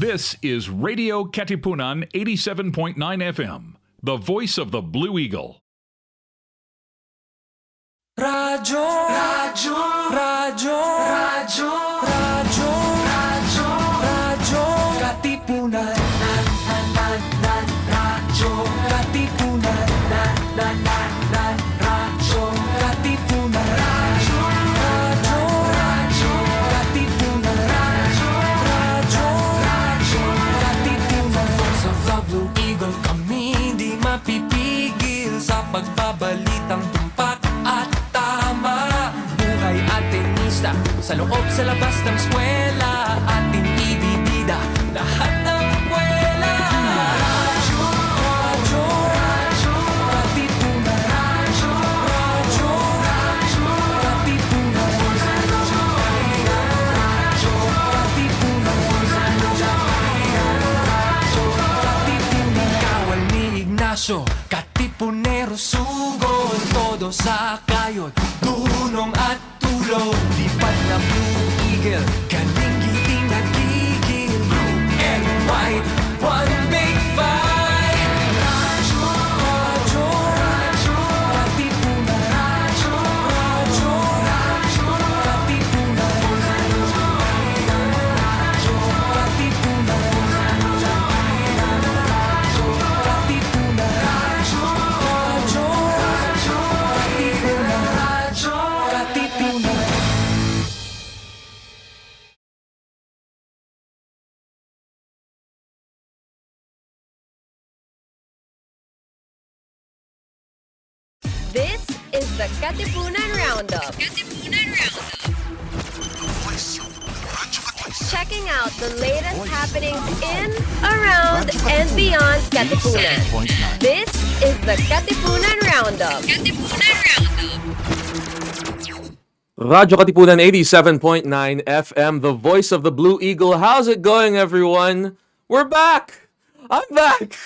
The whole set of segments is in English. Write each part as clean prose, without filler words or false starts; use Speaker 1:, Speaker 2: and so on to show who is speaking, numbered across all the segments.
Speaker 1: This is Radio Katipunan 87.9 FM, the voice of the Blue Eagle.
Speaker 2: Radyo, radyo, radyo, radyo, radyo, radyo, radyo, Katipunan, radyo, Katipunan, radyo, Katipunan, radyo, radyo, radyo, Katipunan, radyo, radyo, radyo, Katipunan. Voice of the Blue Eagle, kami di mapipigil sa pagbabalitang tumpak at sa loob, sa labas ng eskwela, ating ibibida lahat ng kwela. Radyo, radyo, radyo, Katipunan. Radyo, radyo, radyo, Katipunan. Radyo, radyo, Katipunan. Radyo, Katipunan. Kawal ni Ignacio, Katipunero, sugod, todo sa kayod, dunong at lipat na Blue Eagle, kaning giting nagigil. Blue and white, one big fight. Radyo, radyo, radyo,
Speaker 3: This is the Katipunan Roundup. Checking out the latest happenings in, around, and beyond Katipunan. This is the Katipunan Roundup.
Speaker 4: Radyo Katipunan 87.9 FM, the voice of the Blue Eagle. How's it going, everyone? We're back! I'm back!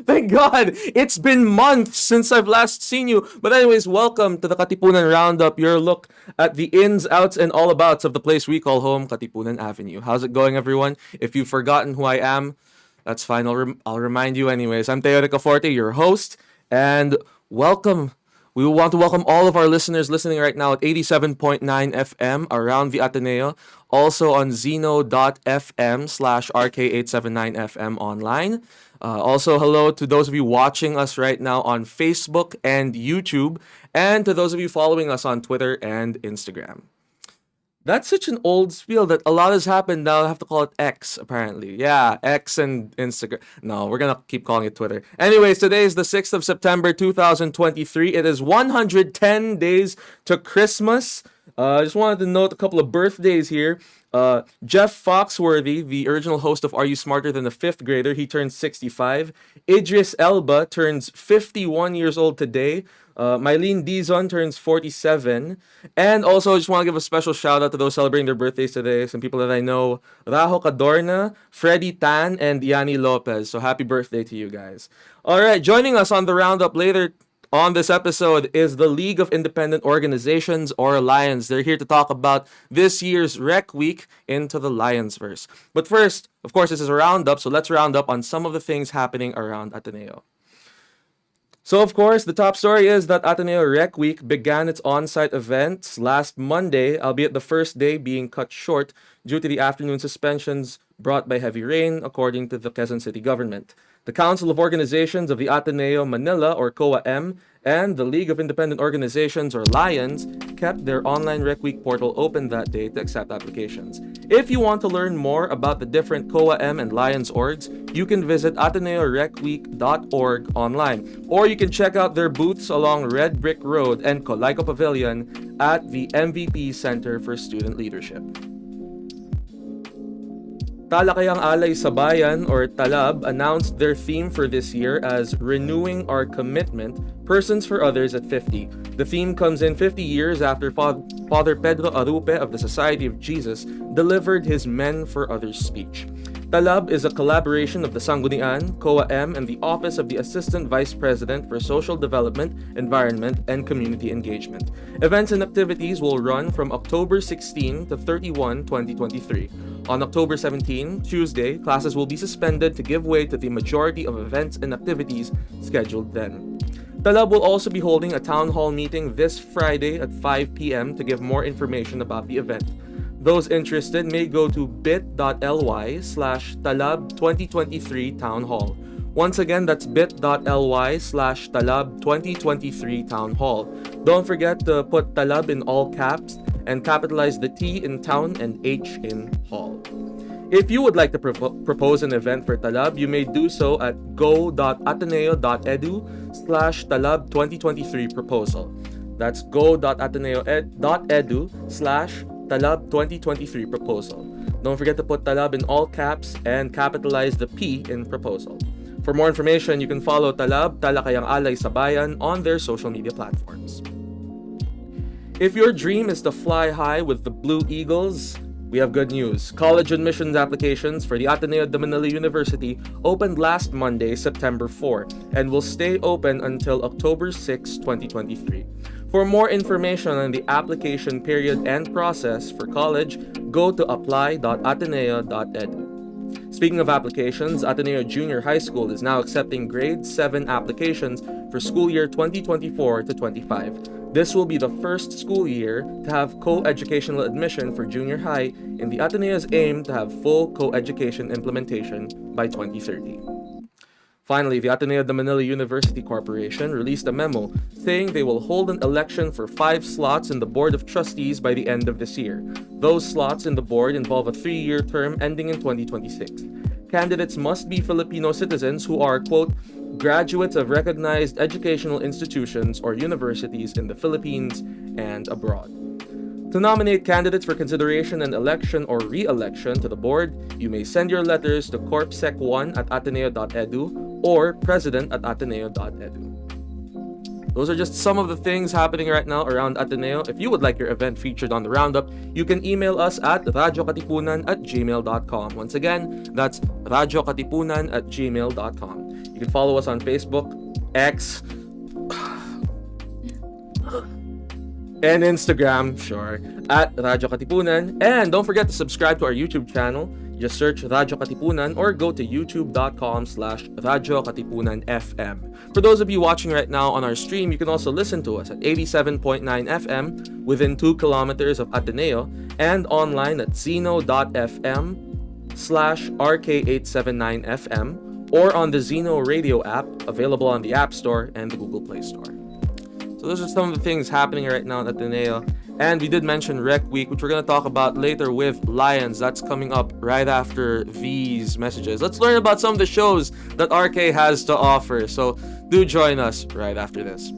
Speaker 4: Thank God! It's been months since I've last seen you. But anyways, welcome to the Katipunan Roundup, your look at the ins, outs, and all abouts of the place we call home, Katipunan Avenue. How's it going, everyone? If you've forgotten who I am, that's fine. I'll remind you anyways. I'm Ricaforte, your host, and welcome. We want to welcome all of our listeners listening right now at 87.9 FM around the Ateneo, also on zeno.fm/RK879FM online. Also, hello to those of you watching us right now on Facebook and YouTube, and to those of you following us on Twitter and Instagram. That's such an old spiel that a lot has happened. Now I have to call it X, apparently. Yeah, X and Instagram. No, we're going to keep calling it Twitter. Anyways, today is the 6th of September, 2023. It is 110 days to Christmas. I just wanted to note a couple of birthdays here. Jeff Foxworthy, the original host of Are You Smarter Than a Fifth Grader, he turns 65. Idris Elba turns 51 years old today. Mylene Dizon turns 47. And also, I just want to give a special shout out to those celebrating their birthdays today. Some people that I know. Rajo Cadorna, Freddy Tan, and Yanni Lopez. So happy birthday to you guys. Alright, joining us on the roundup later on this episode is the League of Independent Organizations, or Lions. They're here to talk about this year's Rec Week into the Lionsverse. But first, of course, this is a roundup, so let's round up on some of the things happening around Ateneo. So, of course, the top story is that Ateneo Rec Week began its on-site events last Monday, albeit the first day being cut short due to the afternoon suspensions brought by heavy rain, according to the Quezon City government. The Council of Organizations of the Ateneo Manila, or COA-M, and the League of Independent Organizations, or Lions, kept their online Rec Week portal open that day to accept applications. If you want to learn more about the different COA-M and Lions orgs, you can visit ateneorecweek.org online, or you can check out their booths along Red Brick Road and Colaiko Pavilion at the MVP Center for Student Leadership. Talakayang Alay sa Bayan, or Talab, announced their theme for this year as Renewing Our Commitment, Persons for Others at 50. The theme comes in 50 years after Father Pedro Arupe of the Society of Jesus delivered his Men for Others speech. Talab is a collaboration of the Sanggunian, COA-M, and the Office of the Assistant Vice President for Social Development, Environment, and Community Engagement. Events and activities will run from October 16 to 31, 2023. On October 17, Tuesday, classes will be suspended to give way to the majority of events and activities scheduled then. Talab will also be holding a town hall meeting this Friday at 5 p.m. to give more information about the event. Those interested may go to bit.ly/Talab2023 Town Hall. Once again, that's bit.ly/Talab2023 Town Hall. Don't forget to put Talab in all caps and capitalize the T in town and H in hall. If you would like to propose an event for Talab, you may do so at go.ateneo.edu/Talab2023 proposal. That's go.ateneo.edu/Talab2023 proposal. Don't forget to put Talab in all caps and capitalize the P in proposal. For more information, you can follow Talab, Talakayang Alay sa Bayan on their social media platforms. If your dream is to fly high with the Blue Eagles, we have good news. College admissions applications for the Ateneo de Manila University opened last Monday, September 4, and will stay open until October 6, 2023. For more information on the application period and process for college, go to apply.ateneo.edu. Speaking of applications, Ateneo Junior High School is now accepting grade 7 applications for school year 2024 to 25. This will be the first school year to have co-educational admission for junior high in the Ateneo's aim to have full co-education implementation by 2030. Finally, the Ateneo de Manila University Corporation released a memo saying they will hold an election for 5 slots in the Board of Trustees by the end of this year. Those slots in the board involve a 3-year term ending in 2026. Candidates must be Filipino citizens who are, quote, graduates of recognized educational institutions or universities in the Philippines and abroad. To nominate candidates for consideration and election or re-election to the board, you may send your letters to corpsec1@ateneo.edu or president@ateneo.edu. Those are just some of the things happening right now around Ateneo. If you would like your event featured on the Roundup, you can email us at radyokatipunan@gmail.com. Once again, that's radyokatipunan@gmail.com. You can follow us on Facebook, X, and Instagram, sure, at Radyo Katipunan. And don't forget to subscribe to our YouTube channel. Just search Radyo Katipunan or go to youtube.com/Radyo Katipunan FM. For those of you watching right now on our stream, you can also listen to us at 87.9 FM within 2 kilometers of Ateneo and online at zeno.fm/RK879FM or on the Zeno Radio app available on the App Store and the Google Play Store. So those are some of the things happening right now at Ateneo. And we did mention Rec Week, which we're going to talk about later with Lions. That's coming up right after these messages. Let's learn about some of the shows that RK has to offer. So do join us right after this.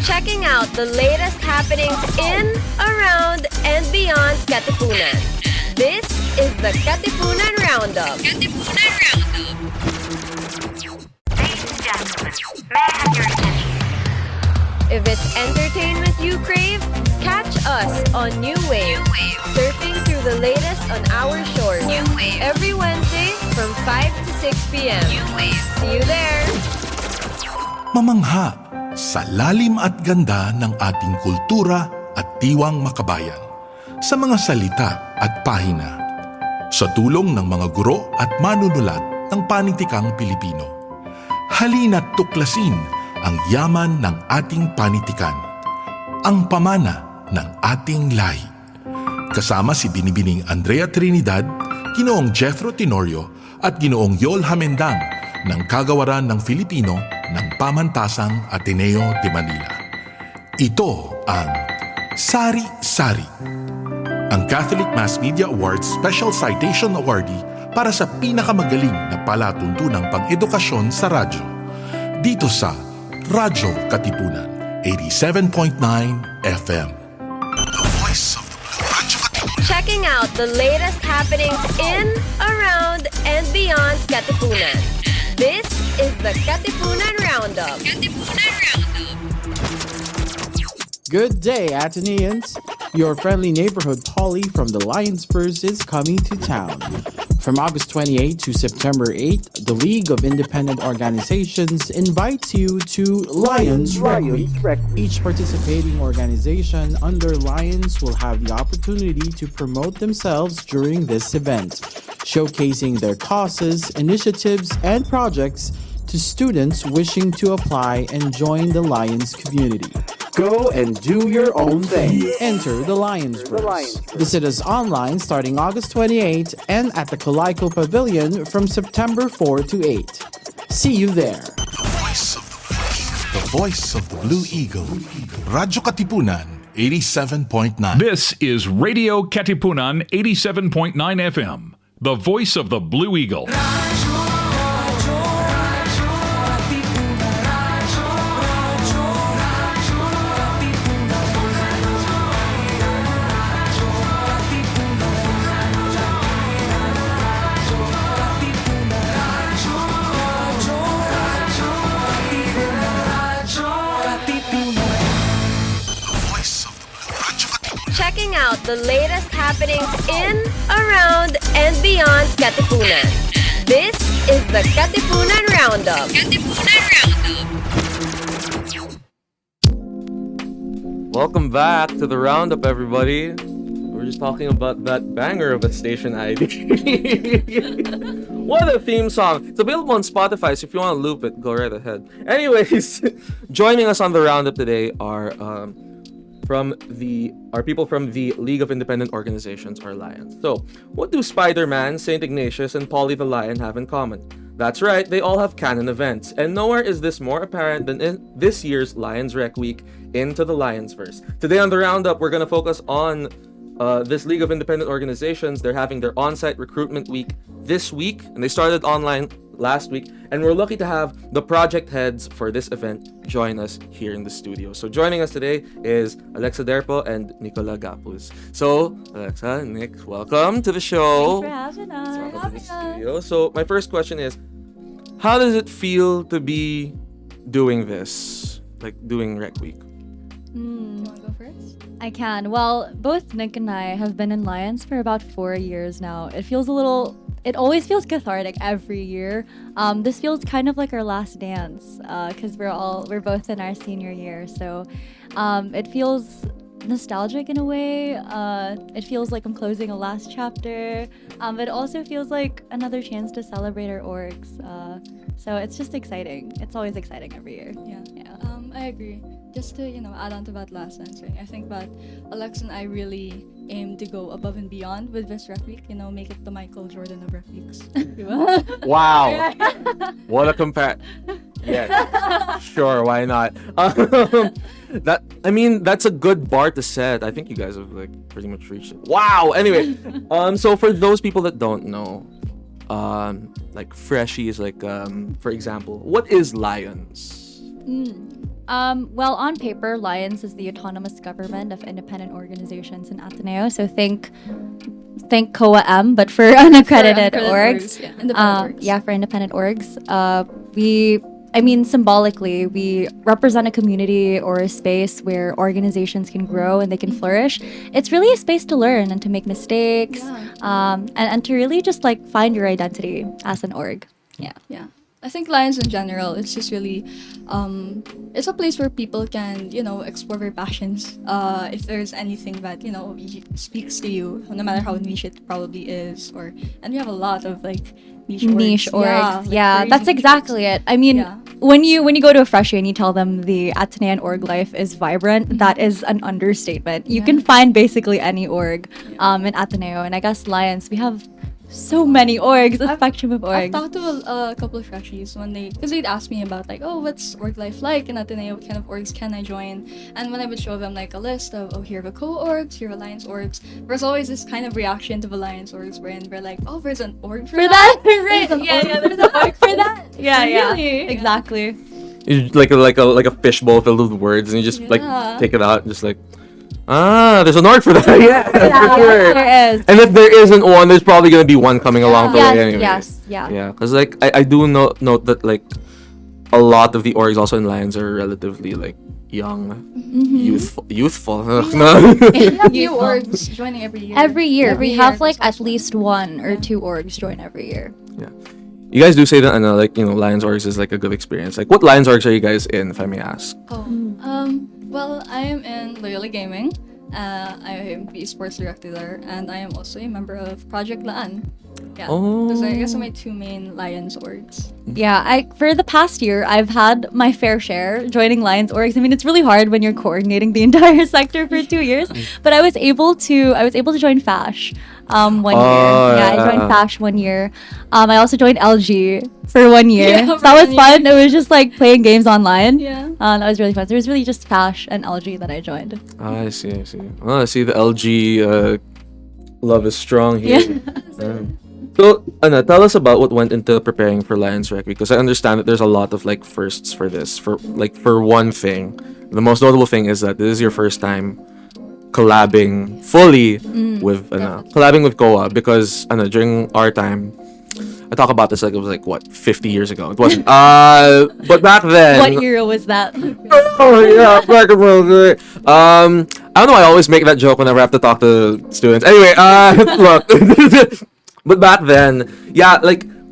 Speaker 3: Checking out the latest happenings in, around, and beyond Katipunan. This is the Katipunan Roundup. Katipunan Roundup.
Speaker 5: Ladies and gentlemen, may I have your attention?
Speaker 3: If it's entertainment you crave, catch us on New Wave. Surfing through the latest on our shores. New Wave. Every Wednesday from 5 to 6 p.m. New Wave. See you there.
Speaker 6: Mamangha sa lalim at ganda ng ating kultura at tiwang makabayan, sa mga salita at pahina, sa tulong ng mga guro at manunulat ng panitikang Pilipino. Halina't tuklasin ang yaman ng ating panitikan, ang pamana ng ating lahi. Kasama si Binibining Andrea Trinidad, Ginoong Jethro Tenorio at Ginoong Yol Hamendang ng Kagawaran ng Filipino ng Pamantasang Ateneo de Manila. Ito ang Sari-Sari, ang Catholic Mass Media Awards Special Citation Awardee para sa pinakamagaling na palatuntunang pang-edukasyon sa radyo. Dito sa Radyo Katipunan, 87.9 FM. The Voice of the Blue, Radyo Katipunan.
Speaker 3: Checking out the latest happenings in, around, and beyond Katipunan. This is the Katipunan Roundup. Katipunan Roundup.
Speaker 7: Good day, Ateneans. Your friendly neighborhood Polly from the Lions Spurs is coming to town. From August 28 to September 8, the League of Independent Organizations invites you to Lions Rec Week. Each participating organization under Lions will have the opportunity to promote themselves during this event, showcasing their causes, initiatives, and projects to students wishing to apply and join the Lions community. Go and do your own thing. Enter the Lions Verse. Visit us online starting August 28 and at the Colaiko Pavilion from September 4 to 8. See you there.
Speaker 6: The Voice of the Blue Eagle. Radyo Katipunan, 87.9.
Speaker 1: This is Radio Katipunan 87.9 FM, the voice of the Blue Eagle.
Speaker 3: Checking out the latest happenings in, around, and beyond Katipunan. This is the Katipunan Roundup. Katipunan Roundup.
Speaker 4: Welcome back to the Roundup, everybody. We're just talking about that banger of a station ID. What a theme song. It's available on Spotify, so if you want to loop it, go right ahead. Anyways, joining us on the Roundup today are people from the League of Independent Organizations, or Lions. So, what do Spider-Man, St. Ignatius, and Polly the Lion have in common? That's right, they all have canon events, and nowhere is this more apparent than in this year's Lions Rec Week, Into the Lions Verse. Today on the Roundup, we're going to focus on this League of Independent Organizations, they're having their on-site recruitment week this week, and they started online last week, and we're lucky to have the project heads for this event join us here in the studio. So joining us today is Alexa Derpo and Nicola Gapuz. So Alexa, Nick, welcome to the show.
Speaker 8: Thanks for having us.
Speaker 4: Welcome to the studio. So my first question is, how does it feel to be doing this, like doing Rec Week?
Speaker 8: You want to go first? I can. Well, both Nick and I have been in Lions for about 4 years now. It always feels cathartic every year. This feels kind of like our last dance because we're both in our senior year. So it feels nostalgic in a way. It feels like I'm closing a last chapter. But it also feels like another chance to celebrate our orgs. So it's just exciting. It's always exciting every year.
Speaker 9: Yeah. I agree. Just to, add on to that last answering, I think that Alex and I really aim to go above and beyond with this Rec Week, make it the Michael Jordan of Rec Weeks.
Speaker 4: Wow. What a yeah. Sure, why not? That's a good bar to set. I think you guys have pretty much reached it. Wow. Anyway, so for those people that don't know, freshies, for example, what is Lions?
Speaker 8: Well, on paper, Lions is the autonomous government of independendent organizations in Ateneo. So think COA-M, but for unaccredited orgs. For independent orgs. Symbolically, we represent a community or a space where organizations can grow and they can flourish. It's really a space to learn and to make mistakes, and to really just find your identity as an org.
Speaker 9: Yeah. I think Lions in general, it's just really, it's a place where people can, explore their passions. If there's anything that, speaks to you, no matter how niche it probably is, and we have a lot of niche orgs.
Speaker 8: Yeah, that's exactly it. When you go to a freshie and you tell them the Atenean org life is vibrant, that is an understatement. You can find basically any org in Ateneo, and I guess Lions, we have so many orgs, a spectrum of orgs.
Speaker 9: I've talked to a couple of freshies because they'd ask me about what's org life like in Ateneo, what kind of orgs can I join? And when I would show them a list of, here are the co-orgs, here are the Lions orgs, there's always this kind of reaction to the Lions orgs wherein we're like, oh, there's an org for that?
Speaker 8: Right, there's an org for that.
Speaker 9: Really?
Speaker 8: Exactly.
Speaker 4: It's like a fishbowl filled with words, and you just take it out and just there's an org for that. Yeah, for sure.
Speaker 8: There is.
Speaker 4: And if there isn't one, there's probably gonna be one coming along the way anyway.
Speaker 8: Yes, yeah.
Speaker 4: Yeah, because I do note that a lot of the orgs also in Lions are relatively young, youthful.
Speaker 9: We have new orgs joining every year.
Speaker 8: Every year we have at least one or two orgs join every year.
Speaker 4: Yeah. You guys do say that, Lions orgs is a good experience. What Lions orgs are you guys in, if I may ask?
Speaker 9: Well, I am in Loyola Gaming. I am the esports director there, and I am also a member of Project Laan. Yeah, those are, I guess, my two main Lions orgs.
Speaker 8: Yeah, for the past year, I've had my fair share joining Lions orgs. It's really hard when you're coordinating the entire sector for 2 years, but I was able to join FASH 1 year. I joined FASH 1 year. I also joined LG for 1 year. So that was fun. It was just playing games online.
Speaker 9: Yeah.
Speaker 8: That was really fun. So it was really just FASH and LG that I joined.
Speaker 4: I see. Well, I see the LG love is strong here. Yeah. So, Anna, tell us about what went into preparing for Lions Rec, because I understand that there's a lot of firsts for this. For one thing, the most notable thing is that this is your first time collabing fully with collabing with Koa, because during our time, I talk about this it was 50 years ago. It wasn't. But back then.
Speaker 8: What era was that?
Speaker 4: Oh yeah, back in I don't know. I always make that joke whenever I have to talk to students. Anyway, look. But back then,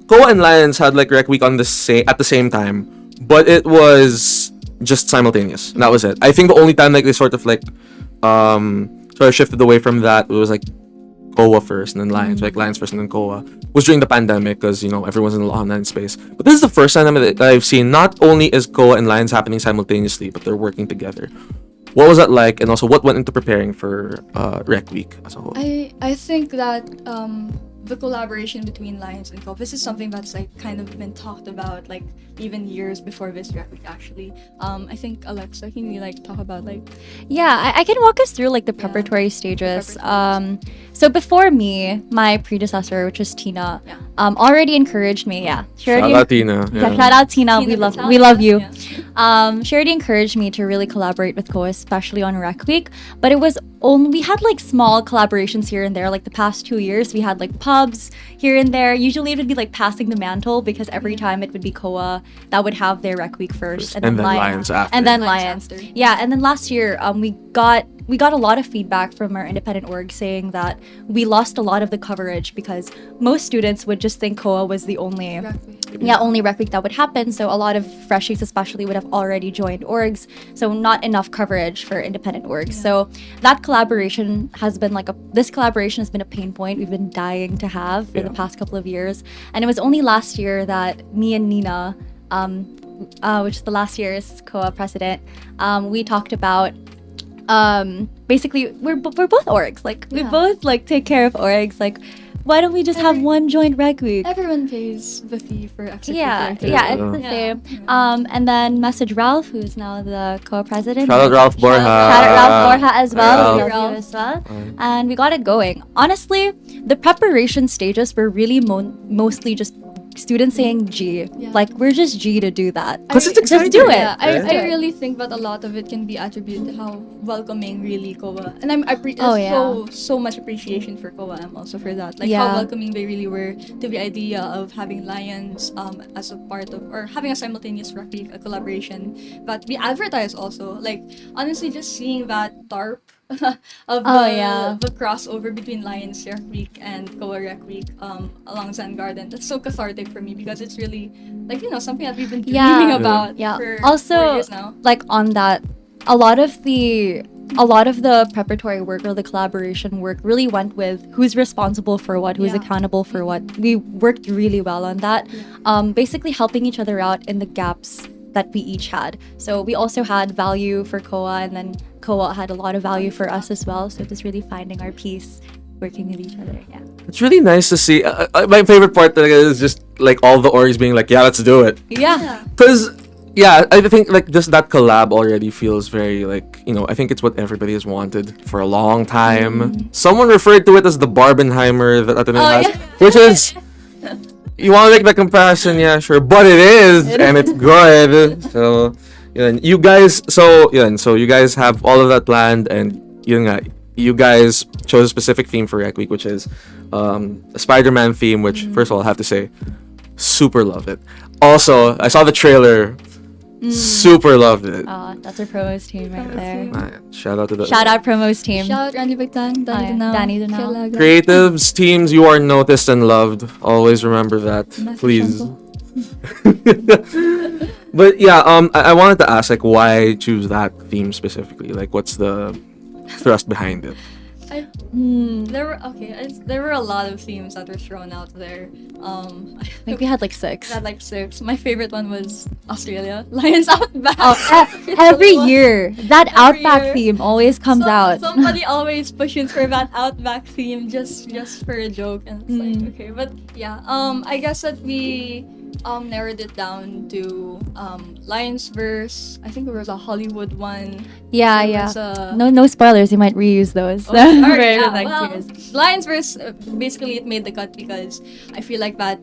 Speaker 4: Koa and Lions had Rec Week at the same time, but it was just simultaneous. And that was it. I think the only time they sort of shifted away from that, it was Koa first and then Lions, Lions first and then Koa, was during the pandemic because everyone's in the online space. But this is the first time that I've seen not only is Koa and Lions happening simultaneously, but they're working together. What was that like, and also what went into preparing for Rec Week as a whole?
Speaker 9: I think that the collaboration between Lions and Cove. This is something that's like kind of been talked about like even years before this Rec Week actually. I think Alexa, can you like talk about like
Speaker 8: Yeah, I can walk us through like the preparatory stages. So before me, my predecessor, which was Tina, already encouraged me. Yeah, she
Speaker 4: Shout
Speaker 8: already
Speaker 4: out Tina.
Speaker 8: Yeah, shout out Tina.
Speaker 9: Tina
Speaker 8: We love you.
Speaker 9: Yeah.
Speaker 8: She already encouraged me to really collaborate with Koa, especially on Rec Week. But it was only we had like small collaborations here and there. Like the past 2 years, we had like pubs here and there. Usually it would be like passing the mantle because every time it would be Koa that would have their Rec Week first,
Speaker 4: And then Lions after.
Speaker 8: and then
Speaker 9: Lions
Speaker 8: Lions.
Speaker 9: after.
Speaker 8: Yeah, and then last year, we got a lot of feedback from our independent org saying that we lost a lot of the coverage because most students would just think Koa was the only
Speaker 9: Rec Week?
Speaker 8: only Rec Week that would happen. So a lot of freshies especially would have already joined orgs. So not enough coverage for independent orgs. So that collaboration has been this collaboration has been a pain point we've been dying to have for the past couple of years. And it was only last year that me and Nina, which is the last year's Koa president, we talked about basically we're both orgs. Like we both like take care of orgs. Like why don't we just have one joint Rec Week?
Speaker 9: Everyone pays the fee for extracurricular.
Speaker 8: Yeah,
Speaker 9: activities.
Speaker 8: it's the same. And then message Ralph, who's now the co-president.
Speaker 4: Shout out Ralph Borja.
Speaker 8: Shout out Ralph Borja as well. We
Speaker 4: Ralph.
Speaker 8: love you as well. And we got it going. Honestly, the preparation stages were really mostly just students saying G.
Speaker 9: Yeah.
Speaker 8: Like we're just G to do that.
Speaker 4: 'Cause it's
Speaker 8: Just
Speaker 4: exciting.
Speaker 8: do it.
Speaker 9: Yeah,
Speaker 8: Just do
Speaker 9: I
Speaker 8: it.
Speaker 9: really think that a lot of it can be attributed to how welcoming really Koa, and
Speaker 8: Oh, yeah.
Speaker 9: so much appreciation for Koa. I'm also for that, like
Speaker 8: Yeah.
Speaker 9: how welcoming they really were to the idea of having Lions as a part of, or having a simultaneous Rec Week, a collaboration that we advertise also. Like honestly, just seeing that tarp of the crossover between Lions Rec Week and Koa Rec Week along Zen Garden. That's so cathartic for me because it's really like something that we've been dreaming about for 4 years now.
Speaker 8: Like on that, a lot of the preparatory work or the collaboration work really went with who's responsible for what, who's accountable for what. We worked really well on that. Basically helping each other out in the gaps that we each had. So we also had value for Koa, and then Koa had a lot of value for us as well. So it was really finding our piece, working with each other. Yeah.
Speaker 4: It's really nice to see. My favorite part is just like all the orgs being like, yeah, let's do it.
Speaker 8: Yeah.
Speaker 4: Because, I think like just that collab already feels very like, I think it's what everybody has wanted for a long time. Someone referred to it as the Barbenheimer that Ateneo has, which is, you want to make the comparison, yeah, sure, but it is, and it's good. So, you guys, so you guys have all of that planned, and you guys chose a specific theme for Rec Week, which is a Spider-Man theme, which, first of all, I have to say, super loved it. Also, I saw the trailer, super loved it.
Speaker 8: That's our promos team right there.
Speaker 4: Shout out to the
Speaker 8: Shout out promos team.
Speaker 9: Shout out Randy Bagtang,
Speaker 8: Danny Dunao.
Speaker 9: Kilaga.
Speaker 4: creatives, teams, you are noticed and loved. Always remember that, please. But yeah, I wanted to ask, like, why choose that theme specifically? Like, what's the thrust behind it?
Speaker 9: There were a lot of themes that were thrown out there.
Speaker 8: I think we had like 6.
Speaker 9: I had like 6. My favorite one was Australia, Lions Outback.
Speaker 8: Every year, that
Speaker 9: Every
Speaker 8: Outback
Speaker 9: year.
Speaker 8: theme always comes out.
Speaker 9: Somebody always pushes for that Outback theme just for a joke, and it's like okay, but yeah. I guess that we narrowed it down to Lionsverse. I think there was a Hollywood one.
Speaker 8: Yeah,
Speaker 9: There
Speaker 8: yeah.
Speaker 9: was a-
Speaker 8: No spoilers. You might reuse those.
Speaker 9: Alright,
Speaker 8: For
Speaker 9: yeah,
Speaker 8: the next
Speaker 9: well,
Speaker 8: years.
Speaker 9: Lionsverse, basically it made the cut because I feel like that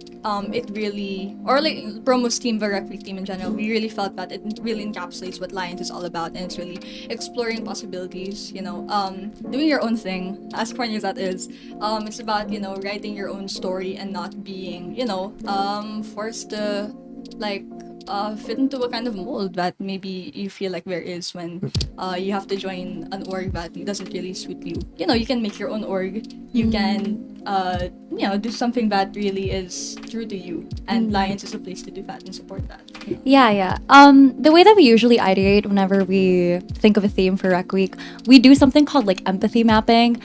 Speaker 9: it really, or like Promo's team, the Rec Week team in general, we really felt that it really encapsulates what Lions is all about, and it's really exploring possibilities, doing your own thing, as corny as that is. It's about, writing your own story and not being, forced to like fit into a kind of mold that maybe you feel like there is when you have to join an org that doesn't really suit you. You can make your own org. You can, do something that really is true to you. And Lions is a place to do that and support that.
Speaker 8: Yeah. The way that we usually ideate whenever we think of a theme for Rec Week, we do something called like empathy mapping.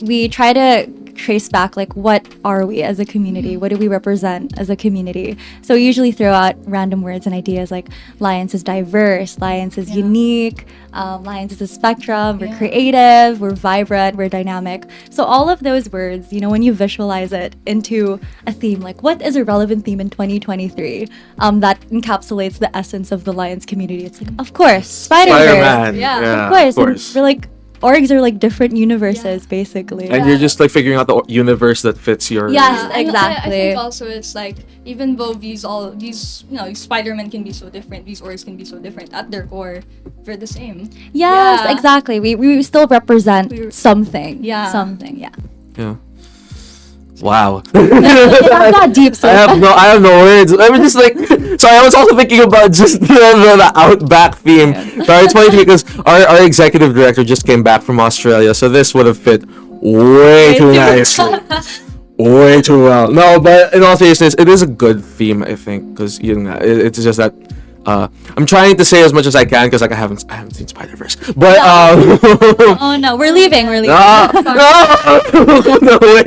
Speaker 8: We try to trace back, like, what are we as a community? What do we represent as a community? So we usually throw out random words and ideas like Lions is diverse, Lions is unique, Lions is a spectrum, we're creative, we're vibrant, we're dynamic. So all of those words, you know, when you visualize it into a theme, like what is a relevant theme in 2023 that encapsulates the essence of the Lions community? It's like, of course,
Speaker 4: Spider-Man.
Speaker 8: Of course. And we're like, orgs are like different universes, basically.
Speaker 4: And you're just like figuring out the universe that fits your.
Speaker 8: Yes,
Speaker 9: And
Speaker 8: exactly.
Speaker 9: I think also it's like, even though these you know, Spider-Man can be so different, these orgs can be so different, at their core, we're the same.
Speaker 8: Yes,
Speaker 9: Yeah.
Speaker 8: exactly. We still represent something.
Speaker 9: Yeah.
Speaker 8: Something, yeah.
Speaker 4: Yeah. Wow.
Speaker 8: I'm not deep, so
Speaker 4: I have no words. I was just like, so I was also thinking about just the Outback theme. Sorry, it's funny because our executive director just came back from Australia, so this would have fit way too nicely. Way too well. No, but in all seriousness, it is a good theme, I think, because you know, it's just that I'm trying to say as much as I can because like I haven't seen Spider-Verse, but
Speaker 8: oh no, we're leaving.
Speaker 4: no way,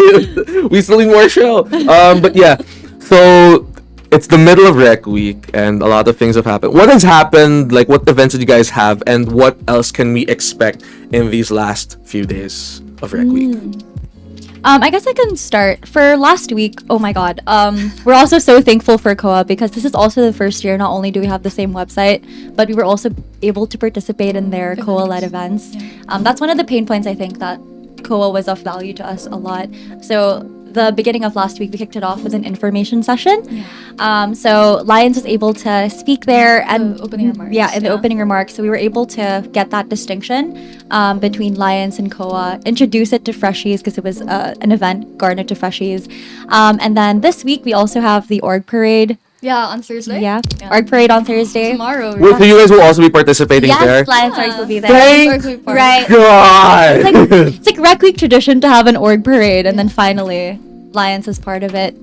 Speaker 4: we still need more show. But yeah, so it's the middle of Rec Week and a lot of things have happened. What has happened? Like, what events did you guys have, and what else can we expect in these last few days of Rec Week?
Speaker 8: I guess I can start. For last week, oh my god, we're also so thankful for COA because this is also the first year. Not only do we have the same website, but we were also able to participate in their COA-led events. That's one of the pain points, I think, that COA was of value to us a lot. So the beginning of last week, we kicked it off with an information session. So Lions was able to speak there and
Speaker 9: the opening remarks.
Speaker 8: in the opening remarks. So we were able to get that distinction between Lions and COA, introduce it to freshies because it was an event garnered to freshies. And then this week we also have the org parade.
Speaker 9: Yeah, on Thursday.
Speaker 8: Yeah, org parade on Thursday.
Speaker 9: Tomorrow.
Speaker 4: So you guys will also be participating there?
Speaker 8: Yes, Lions orgs will be there.
Speaker 4: Thank
Speaker 8: Right.
Speaker 4: God.
Speaker 8: It's like Rec Week tradition to have an org parade, and then finally Lions is part of it.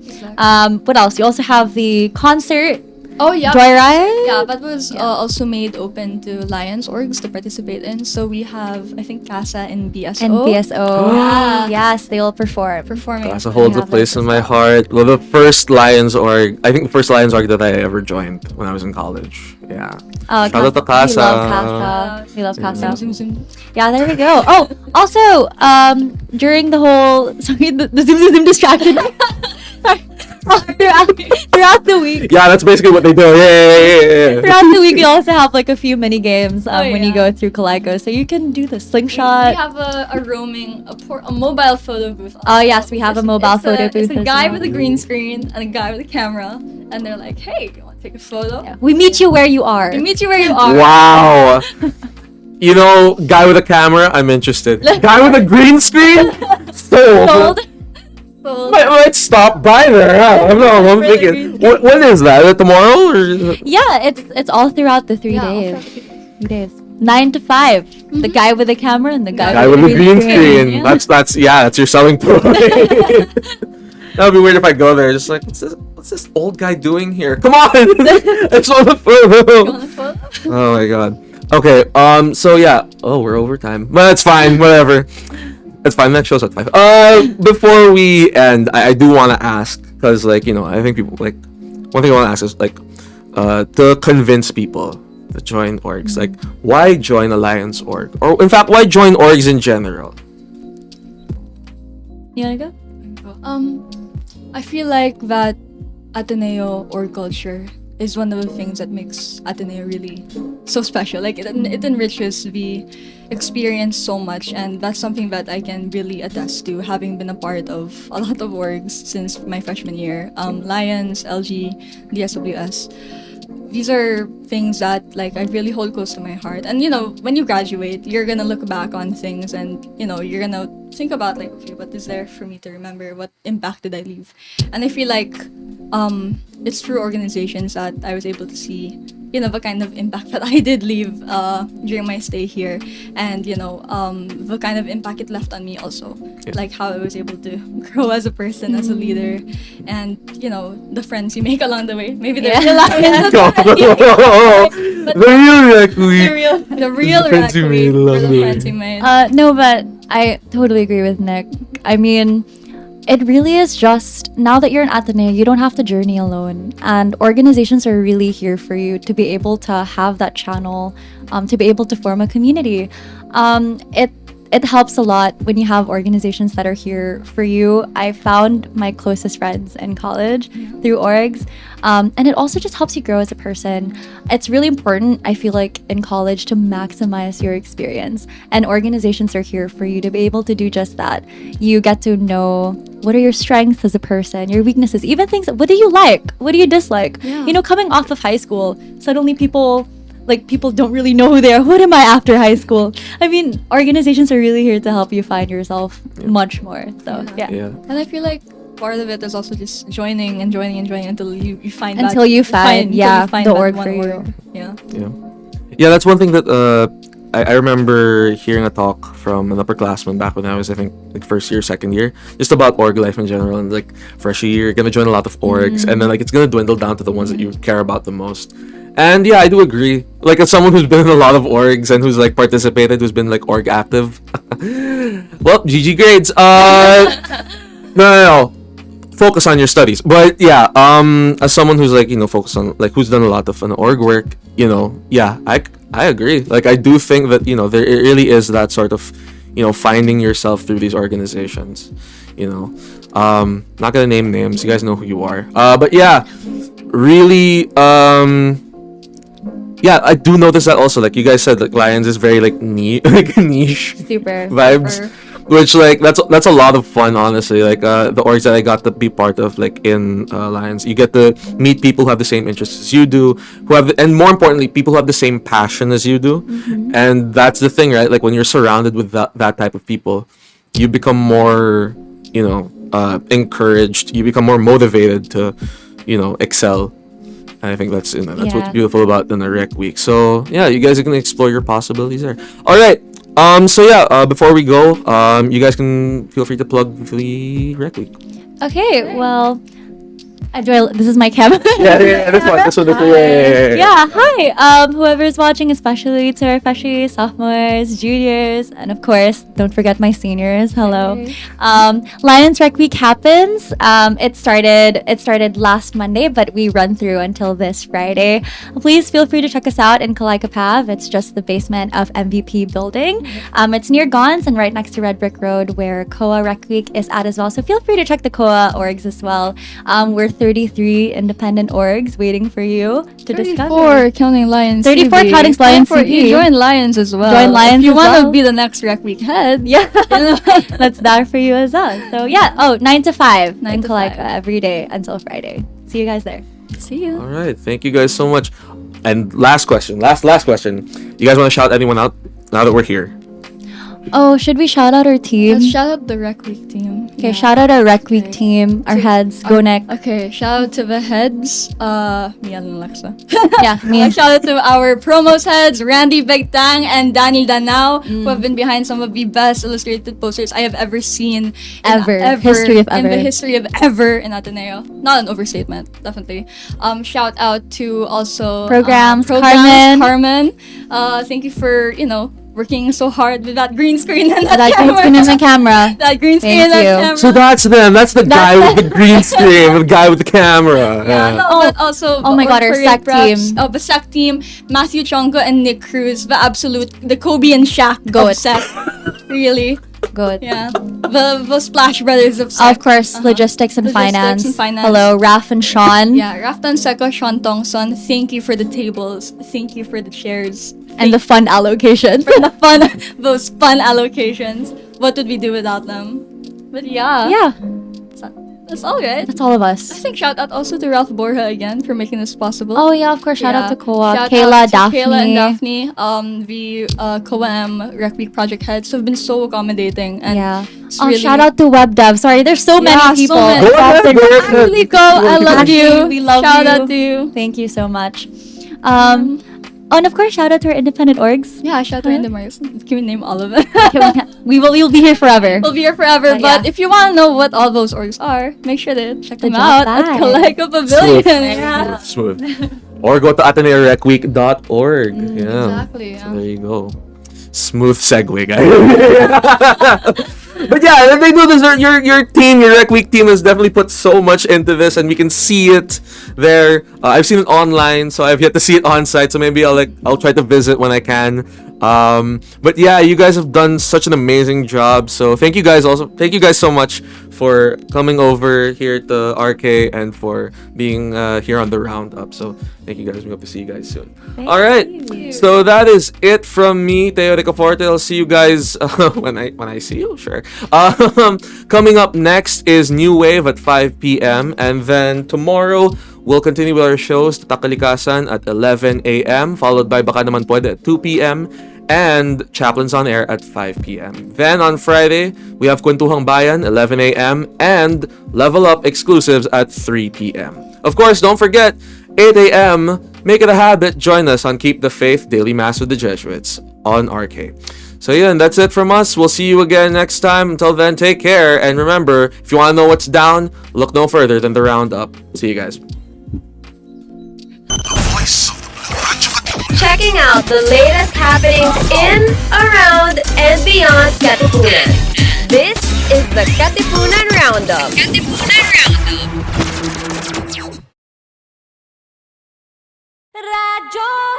Speaker 8: What else? You also have the concert.
Speaker 9: Oh yeah.
Speaker 8: Joyride?
Speaker 9: Yeah, that was also made open to Lions orgs to participate in. So we have, I think, Casa and BSO.
Speaker 8: And BSO. Yes, they will perform.
Speaker 9: Performing.
Speaker 4: Casa holds a place in my heart. Well, the first Lions org, I think the first Lions org that I ever joined when I was in college. Yeah.
Speaker 8: Oh,
Speaker 4: Shout out to Casa.
Speaker 8: We love Casa. We love Casa.
Speaker 9: Zoom, zoom.
Speaker 8: Yeah, there we go. Oh, also, during the whole, sorry, the zoom distraction. Sorry. Throughout the week.
Speaker 4: Yeah, that's basically what they do. Yeah.
Speaker 8: Throughout the week, we also have like a few mini games when you
Speaker 9: yeah.
Speaker 8: go through Caleco, so you can do the
Speaker 9: We
Speaker 8: slingshot.
Speaker 9: have a roaming, a mobile photo booth.
Speaker 8: Oh yes, we have a mobile photo booth.
Speaker 9: It's a
Speaker 8: as
Speaker 9: guy
Speaker 8: well.
Speaker 9: with a green screen and a guy with a camera, and they're like, "Hey, you want to take a photo?
Speaker 8: We meet you where you are.
Speaker 9: We meet you where you are."
Speaker 4: Wow. You know, guy with a camera, I'm interested. Guy with a green screen? Sold. Might stop by there. Huh? I don't know. I'm thinking. When is that? Is it tomorrow? Or?
Speaker 8: Yeah, it's all throughout the 3 days. 3 days. 9 to 5. The guy with the camera and the guy
Speaker 4: with the green screen.
Speaker 8: Yeah.
Speaker 4: That's your selling point. That would be weird if I go there, just like, what's this old guy doing here? Come on, it's on the photo. Oh my god. Okay. So yeah. Oh, we're over time, but it's fine. Whatever. It's fine. That show's at 5. Before we end, I do want to ask, because like, you know, I think people like, one thing I want to ask is like, to convince people to join orgs, like, why join Alliance org, or in fact, why join orgs in general?
Speaker 8: You wanna go?
Speaker 9: I feel like that Ateneo org culture is one of the things that makes Ateneo really so special. Like it enriches the experience so much, and that's something that I can really attest to, having been a part of a lot of orgs since my freshman year. Lions, LG, DSWS. These are things that like I really hold close to my heart. And you know, when you graduate, you're gonna look back on things, and you know, you're gonna think about like, okay, what is there for me to remember? What impact did I leave? And I feel like it's through organizations that I was able to see, you know, the kind of impact that I did leave during my stay here, and you know, the kind of impact it left on me also, like how I was able to grow as a person, as a leader, and you know, the friends you make along the way. Maybe they're the real
Speaker 4: friends you made along the way.
Speaker 9: friends you made.
Speaker 8: No, but I totally agree with Nick. I mean, It really is just, now that you're an Ateneo, you don't have to journey alone. And organizations are really here for you to be able to have that channel, to be able to form a community. It helps a lot when you have organizations that are here for you. I found my closest friends in college through orgs. And it also just helps you grow as a person. It's really important, I feel like, in college to maximize your experience. And organizations are here for you to be able to do just that. You get to know what are your strengths as a person, your weaknesses, even things, what do you like? What do you dislike? You know, coming off of high school, suddenly people don't really know who they are. What am I after high school? I mean, organizations are really here to help you find yourself much more. So, yeah.
Speaker 9: And I feel like part of it is also just joining until you find
Speaker 8: Until you find the
Speaker 9: that
Speaker 8: org
Speaker 9: one
Speaker 8: for you.
Speaker 9: org.
Speaker 4: Yeah, that's one thing that I remember hearing a talk from an upperclassman back when I was, I think, like first year, second year, just about org life in general. And like freshman year, you're gonna join a lot of orgs, and then like it's gonna dwindle down to the ones that you care about the most. And yeah, I do agree. Like, as someone who's been in a lot of orgs and who's like participated, who's been like org active. Well, GG grades. No. Focus on your studies. But yeah, as someone who's like, you know, focused on like who's done a lot of an org work, you know, yeah, I agree. Like, I do think that, you know, there it really is that sort of, you know, finding yourself through these organizations. You know, not gonna name names. You guys know who you are. But yeah, really, yeah, I do notice that also. Like you guys said, like Lions is very like niche
Speaker 8: Super
Speaker 4: vibes, which like that's a lot of fun, honestly. Like the orgs that I got to be part of, like in Lions, you get to meet people who have the same interests as you do, and more importantly, people who have the same passion as you do. And that's the thing, right? Like when you're surrounded with that type of people, you become more, you know, encouraged. You become more motivated to, you know, excel. And I think that's what's beautiful about the Rec Week. So yeah, you guys are gonna explore your possibilities there. All right. So yeah, before we go, you guys can feel free to plug the Rec Week.
Speaker 8: Okay, well, this is my camera.
Speaker 4: This one.
Speaker 8: Yeah, hi. Whoever's watching, especially to our freshies, sophomores, juniors, and of course, don't forget my seniors. Hello. Lions Rec Week happens. It started last Monday, but we run through until this Friday. Please feel free to check us out in Calaca Pav. It's just the basement of MVP building. It's near Gons and right next to Red Brick Road, where COA Rec Week is at as well. So feel free to check the COA orgs as well. We're 33 independent orgs waiting for you to discover.
Speaker 9: 34 counting Lions.
Speaker 8: 34
Speaker 9: TV.
Speaker 8: counting Lions.
Speaker 9: You join Lions as well.
Speaker 8: Join Lions
Speaker 9: if you
Speaker 8: as
Speaker 9: want to
Speaker 8: well.
Speaker 9: be the next Rec Week head.
Speaker 8: Yeah, that's that for you as well. So yeah, 9 to 5
Speaker 9: 9
Speaker 8: in
Speaker 9: to
Speaker 8: Calaca
Speaker 9: 5.
Speaker 8: every day until Friday. See you guys there.
Speaker 9: See you.
Speaker 4: All right, thank you guys so much. And last question. You guys want to shout anyone out now that we're here?
Speaker 8: Oh, should we shout out our team?
Speaker 9: Let's shout out the Rec Week team.
Speaker 8: Okay, shout out our Rec Week team, our heads, go Nick.
Speaker 9: Okay, shout out to the heads, me and Alexa.
Speaker 8: Yeah, me.
Speaker 9: Shout out to our promos heads, Randy Begtang and Daniel Danao, who have been behind some of the best illustrated posters I have ever seen.
Speaker 8: Ever.
Speaker 9: In
Speaker 8: History of ever.
Speaker 9: the history of ever in Ateneo. Not an overstatement, definitely. Shout out to also
Speaker 8: Programs, Carmen.
Speaker 9: Thank you for, working so hard with that green screen and
Speaker 8: That green screen and the camera.
Speaker 9: That green screen and
Speaker 8: Thank
Speaker 9: that
Speaker 8: you.
Speaker 9: camera.
Speaker 4: So that's them. That's the guy with the green screen, the guy with the camera.
Speaker 9: But also,
Speaker 8: Oh my God, our SEC team.
Speaker 9: Oh, the SEC team, Matthew Chongo and Nick Cruz, the Kobe and Shaq
Speaker 8: Goat.
Speaker 9: of SEC. Really?
Speaker 8: Good.
Speaker 9: Yeah. The Splash Brothers of SEC.
Speaker 8: Of course, logistics and finance.
Speaker 9: and finance.
Speaker 8: Hello, Raf and Sean.
Speaker 9: Yeah, Raftan Seko, Sean Tongson, thank you for the tables. Thank you for the chairs.
Speaker 8: And the fund allocations.
Speaker 9: Those fun allocations. What would we do without them? But yeah. That's all, right?
Speaker 8: That's all of
Speaker 9: I
Speaker 8: us.
Speaker 9: think shout out also to Ralph Borja again for making this possible.
Speaker 8: Oh yeah, of course. Shout out to Koa,
Speaker 9: Shout
Speaker 8: Kayla,
Speaker 9: out to
Speaker 8: Daphne.
Speaker 9: Kayla and Daphne, the COAM Rec Week project heads who have been so accommodating. And
Speaker 8: Yeah.
Speaker 9: it's
Speaker 8: Oh,
Speaker 9: really,
Speaker 8: shout out to web dev. Sorry, there's so many
Speaker 9: Yeah, so
Speaker 8: people.
Speaker 9: many.
Speaker 4: Go ahead, go ahead.
Speaker 9: Ashley Go, I love
Speaker 8: Ashley,
Speaker 9: you.
Speaker 8: we love
Speaker 9: shout
Speaker 8: you.
Speaker 9: out to you.
Speaker 8: Thank you so much. And of course, shout out to our independent orgs.
Speaker 9: Yeah, shout out to Mars. Can we name all of them?
Speaker 8: We'll be here forever.
Speaker 9: We'll be here forever.
Speaker 8: But
Speaker 9: But
Speaker 8: yeah.
Speaker 9: if you want to know what all those orgs are, make sure to check them
Speaker 8: drop
Speaker 9: out at
Speaker 8: by.
Speaker 9: Calaca Pavilion. Yeah.
Speaker 4: Smooth. Or go to AteneoRecWeek.org. Yeah.
Speaker 9: Exactly.
Speaker 4: So
Speaker 9: Yeah.
Speaker 4: there you go. Smooth segue, guys. But yeah, they do deserve your team. Your Rec Week team has definitely put so much into this, and we can see it there. I've seen it online, so I've yet to see it on site. So maybe I'll try to visit when I can. But yeah, you guys have done such an amazing job. So thank you guys so much for coming over here to RK and for being here on the Roundup. So thank you guys. We hope to see you guys soon. All right. So that is it from me, Teo Ricaforte. I'll see you guys when I see you. Sure. Coming up next is New Wave at 5 p.m. and then tomorrow we'll continue with our shows, Takalikasan at 11 a.m. followed by Baka Naman Pwede at 2 p.m. and Chaplains on Air at 5 p.m. Then on Friday, we have Kwentuhang Bayan, 11 a.m. and Level Up exclusives at 3 p.m. Of course, don't forget, 8 a.m., make it a habit, join us on Keep the Faith Daily Mass with the Jesuits on RK. So yeah, and that's it from us. We'll see you again next time. Until then, take care. And remember, if you want to know what's down, look no further than the Roundup. See you guys.
Speaker 3: Checking out the latest happenings in, around, and beyond Katipunan. This is the Katipunan Roundup. Radyo!